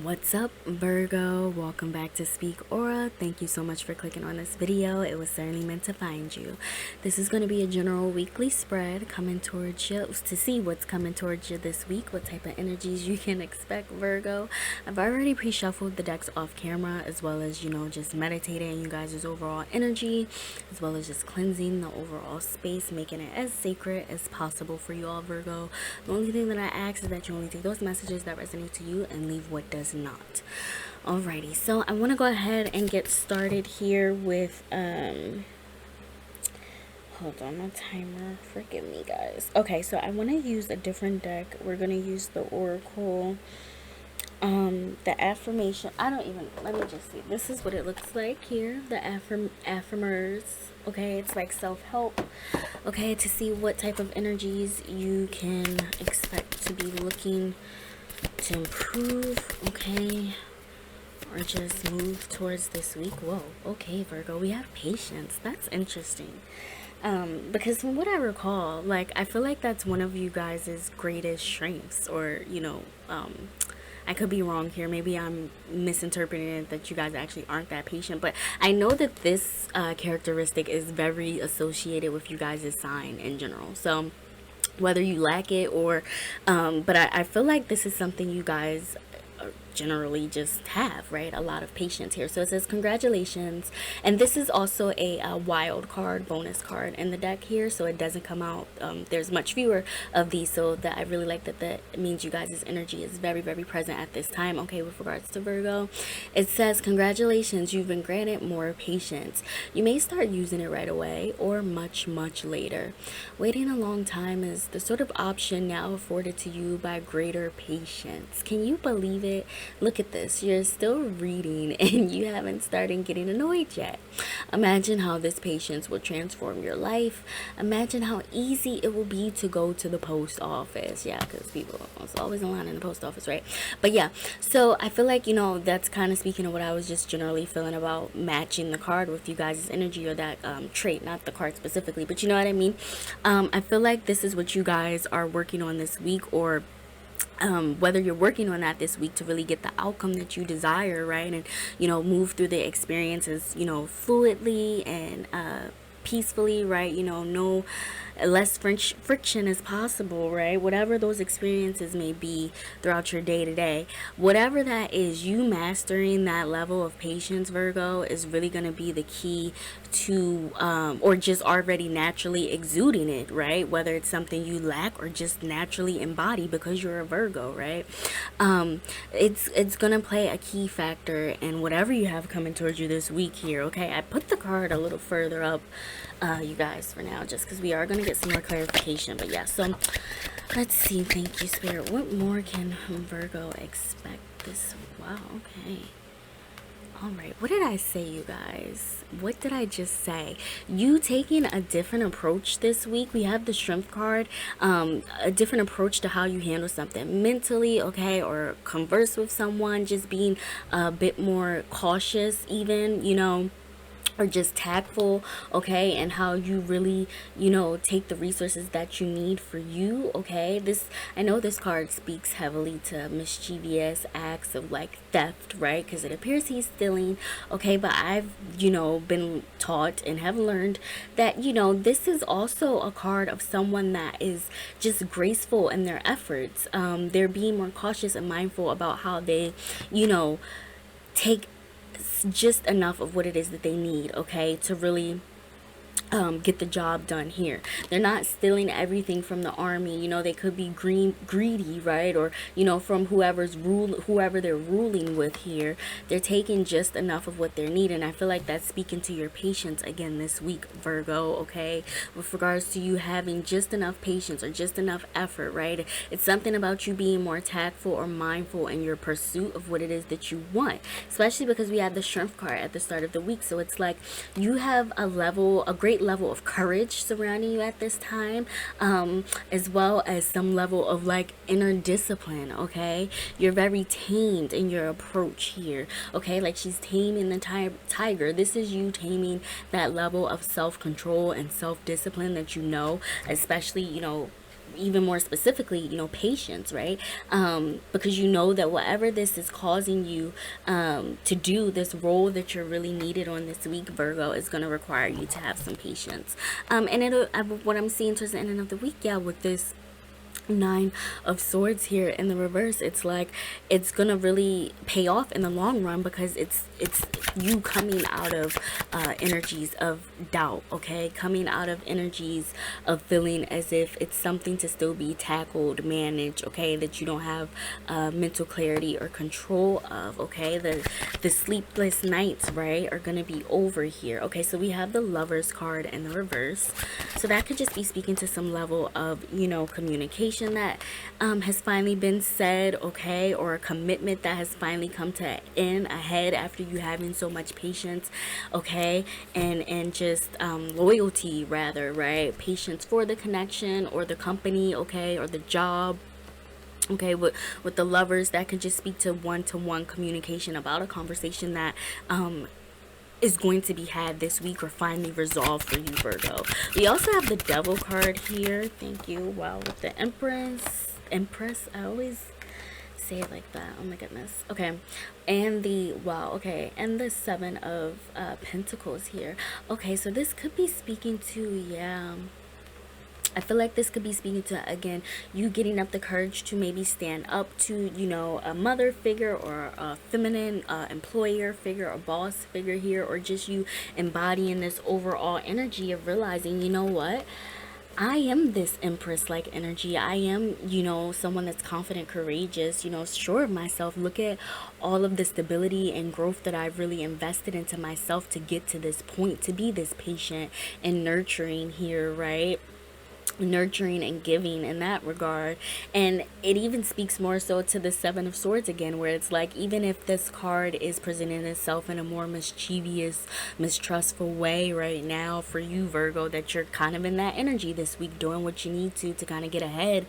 What's up, Virgo? Welcome back to SpeakAura. Thank you so much for clicking on this video. It was certainly meant to find you. This is going to be a general weekly spread coming towards you to see what's coming towards you this week, what type of energies you can expect, Virgo. I've already pre-shuffled the decks off camera, as well as, just meditating you guys' overall energy, as well as just cleansing the overall space, making it as sacred as possible for you all, Virgo. The only thing that I ask is that you only take those messages that resonate to you and leave what does not. Alrighty, so I want to go ahead and get started here with hold on, my timer, forgive me guys. Okay, so I want to use a different deck. We're going to use the Oracle, the affirmation. Let me just see. This is what it looks like here, the affirmers. Okay, it's like self-help. Okay, to see what type of energies you can expect to be looking to improve, okay, or just move towards this week. Whoa, okay, Virgo, we have patience. That's interesting. Because from what I recall, I feel like that's one of you guys' greatest strengths, or, I could be wrong here. Maybe I'm misinterpreting it, that you guys actually aren't that patient. But I know that this characteristic is very associated with you guys' sign in general. So whether you lack it or but I feel like this is something you guys generally just have, right? A lot of patience here. So it says congratulations, and this is also a wild card, bonus card in the deck here, so it doesn't come out, there's much fewer of these, so that I really like that means you guys' energy is very, very present at this time. Okay, with regards to Virgo, it says congratulations, you've been granted more patience. You may start using it right away or much later. Waiting a long time is the sort of option now afforded to you by greater patience. Can you believe it? Look at this. You're still reading and you haven't started getting annoyed yet. Imagine how this patience will transform your life. Imagine how easy it will be to go to the post office. Yeah, because people are always in line in the post office, right? But yeah, so I feel like, that's kind of speaking of what I was just generally feeling about matching the card with you guys' energy, or that trait, not the card specifically, but you know what I mean? I feel like this is what you guys are working on this week, or whether you're working on that this week to really get the outcome that you desire, right? And, move through the experiences, fluidly and peacefully, right? No less friction as possible, right? Whatever those experiences may be throughout your day to day, whatever that is, you mastering that level of patience, Virgo, is really going to be the key to or just already naturally exuding it, right? Whether it's something you lack or just naturally embody because you're a Virgo, right? It's gonna play a key factor in whatever you have coming towards you this week here. Okay, I put the card a little further up, you guys, for now, just because we are gonna get some more clarification. But yeah, so let's see. Thank you, Spirit. What more can Virgo expect this? Wow, okay. Alright, what did I say, you guys? What did I just say? You taking a different approach this week. We have the Strength card, a different approach to how you handle something mentally, okay, or converse with someone, just being a bit more cautious even, or just tactful, okay, and how you really, take the resources that you need for you, okay. I know this card speaks heavily to mischievous acts of theft, right? Because it appears he's stealing, okay, but I've, been taught and have learned that, this is also a card of someone that is just graceful in their efforts. They're being more cautious and mindful about how they, take just enough of what it is that they need, okay, to really get the job done here. They're not stealing everything from the army. They could be greedy, right? Or, from whoever they're ruling with here. They're taking just enough of what they need. And I feel like that's speaking to your patience again this week, Virgo, okay? With regards to you having just enough patience or just enough effort, right? It's something about you being more tactful or mindful in your pursuit of what it is that you want. Especially because we had the Strength card at the start of the week. So it's like you have a great level of courage surrounding you at this time, as well as some level of inner discipline, okay. You're very tamed in your approach here, okay, like she's taming the tiger. This is you taming that level of self-control and self-discipline that especially even more specifically, you know, patience, right? Because you know that whatever this is causing you to do, this role that you're really needed on this week, Virgo, is going to require you to have some patience. And what I'm seeing towards the end of the week, yeah, with this nine of swords here in the reverse, it's like it's gonna really pay off in the long run, because it's you coming out of energies of doubt, okay, coming out of energies of feeling as if it's something to still be tackled, managed, okay, that you don't have mental clarity or control of, okay. The sleepless nights, right, are gonna be over here, okay. So we have the Lovers card in the reverse, so that could just be speaking to some level of, you know, communication that has finally been said, okay, or a commitment that has finally come to end ahead after you having so much patience, okay, and just loyalty rather, right, patience for the connection or the company, okay, or the job. Okay, with the Lovers, that can just speak to one-to-one communication about a conversation that is going to be had this week or finally resolved for you, Virgo. We also have the Devil card here. Thank you. Wow, with the Empress. I always say it like that. Oh my goodness. Okay, and the wow. Okay, and the Seven of Pentacles here. Okay, so this could be speaking to, yeah, I feel like this could be speaking to, again, you getting up the courage to maybe stand up to, you know, a mother figure or a feminine employer figure or boss figure here, or just you embodying this overall energy of realizing, you know what, I am this Empress like energy. I am, you know, someone that's confident, courageous, you know, sure of myself. Look at all of the stability and growth that I've really invested into myself to get to this point, to be this patient and nurturing here, right? Nurturing and giving in that regard. And it even speaks more so to the Seven of Swords again, where it's like, even if this card is presenting itself in a more mischievous, mistrustful way right now for you, Virgo, that you're kind of in that energy this week, doing what you need to kind of get ahead.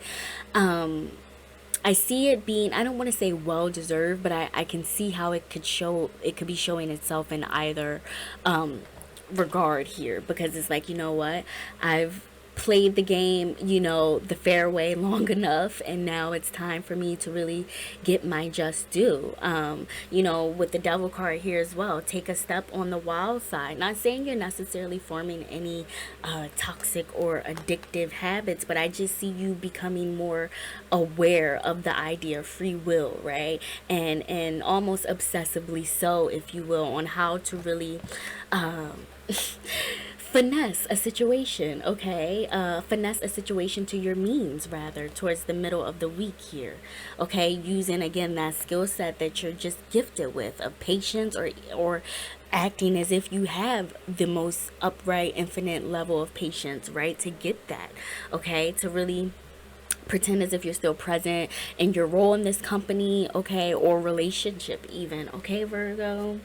I see it being, I don't want to say well deserved, but I can see how it could be showing itself in either regard here, because it's like, you know what, I've played the game, you know, the fair way long enough, and now it's time for me to really get my just due. You know, with the Devil card here as well, take a step on the wild side. Not saying you're necessarily forming any toxic or addictive habits, but I just see you becoming more aware of the idea of free will, right? And almost obsessively so, if you will, on how to really finesse a situation, okay? Finesse a situation to your means, rather, towards the middle of the week here, okay? Using, again, that skill set that you're just gifted with, of patience, or acting as if you have the most upright, infinite level of patience, right? To get that, okay? To really pretend as if you're still present in your role in this company, okay? Or relationship even, okay, Virgo?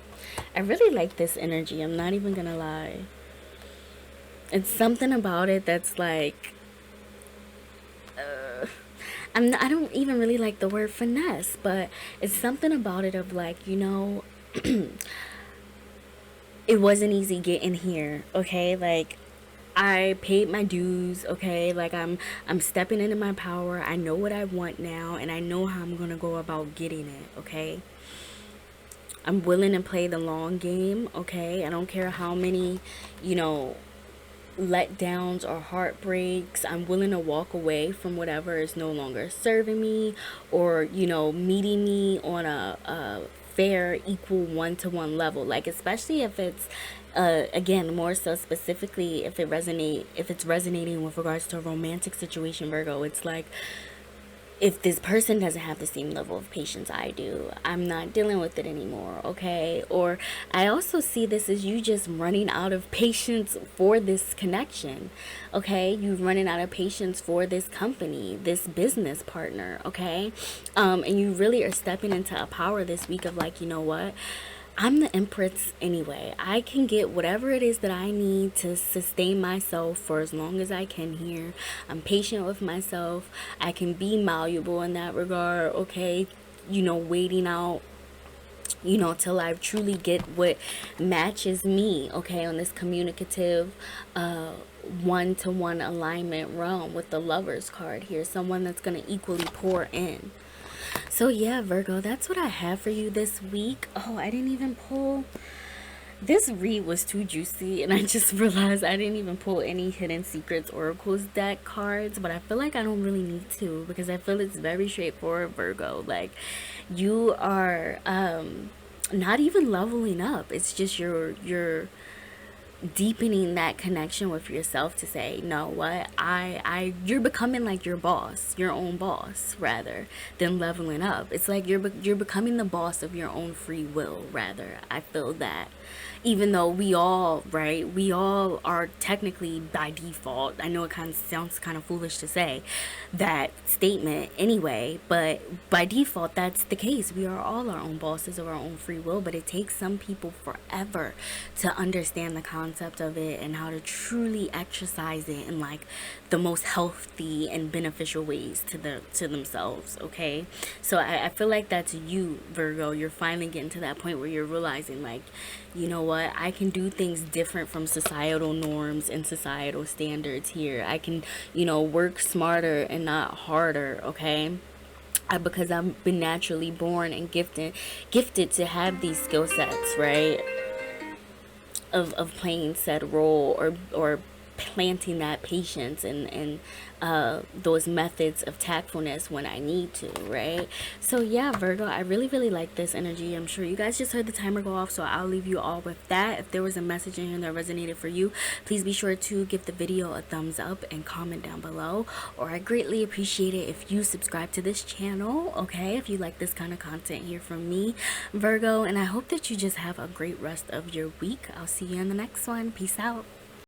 I really like this energy. I'm not even gonna lie. It's something about it that's like, I don't even really like the word finesse, but it's something about it of like, you know, it wasn't easy getting here, okay? Like, I paid my dues, okay? Like, I'm stepping into my power. I know what I want now, and I know how I'm gonna go about getting it, okay? I'm willing to play the long game, okay? I don't care how many, you know, letdowns or heartbreaks. I'm willing to walk away from whatever is no longer serving me, or, you know, meeting me on a fair, equal, one-to-one level. Like, especially if it's again, more so specifically if it's resonating with regards to a romantic situation, Virgo. It's like, if this person doesn't have the same level of patience I do, I'm not dealing with it anymore, okay? Or I also see this as you just running out of patience for this connection, okay? You running out of patience for this company, this business partner, okay? And you really are stepping into a power this week of like, you know what? I'm the Empress anyway. I can get whatever it is that I need to sustain myself for as long as I can here. I'm patient with myself. I can be malleable in that regard, okay? You know, waiting out you know, till I truly get what matches me, okay, on this communicative, one-to-one alignment realm with the Lovers card here. Someone that's going to equally pour in. So yeah, Virgo, that's what I have for you this week. Oh, I didn't even pull. This read was too juicy, and I just realized I didn't even pull any Hidden Secrets Oracles deck cards, but I feel like I don't really need to because I feel it's very straightforward, Virgo. Like, you are not even leveling up. It's just you're deepening that connection with yourself to say, no, what, you're becoming like your boss, your own boss, rather than leveling up. It's like you're becoming the boss of your own free will, rather. I feel that, even though we all, right, we all are technically by default. I know it kind of sounds kind of foolish to say that statement anyway, but by default that's the case. We are all our own bosses of our own free will, but it takes some people forever to understand the concept of it and how to truly exercise it in like the most healthy and beneficial ways to themselves. Okay, so I feel like that's you, Virgo. You're finally getting to that point where you're realizing, like, you know what, I can do things different from societal norms and societal standards here. I can, you know, work smarter and not harder. Okay, because I've been naturally born and gifted to have these skill sets, right, of playing said role, or planting that patience and those methods of tactfulness when I need to, right? So yeah, Virgo, I really like this energy. I'm sure you guys just heard the timer go off, so I'll leave you all with that. If there was a message in here that resonated for you, please be sure to give the video a thumbs up and comment down below, or I greatly appreciate it if you subscribe to this channel, okay, if you like this kind of content here from me, Virgo. And I hope that you just have a great rest of your week. I'll see you in the next one. Peace out.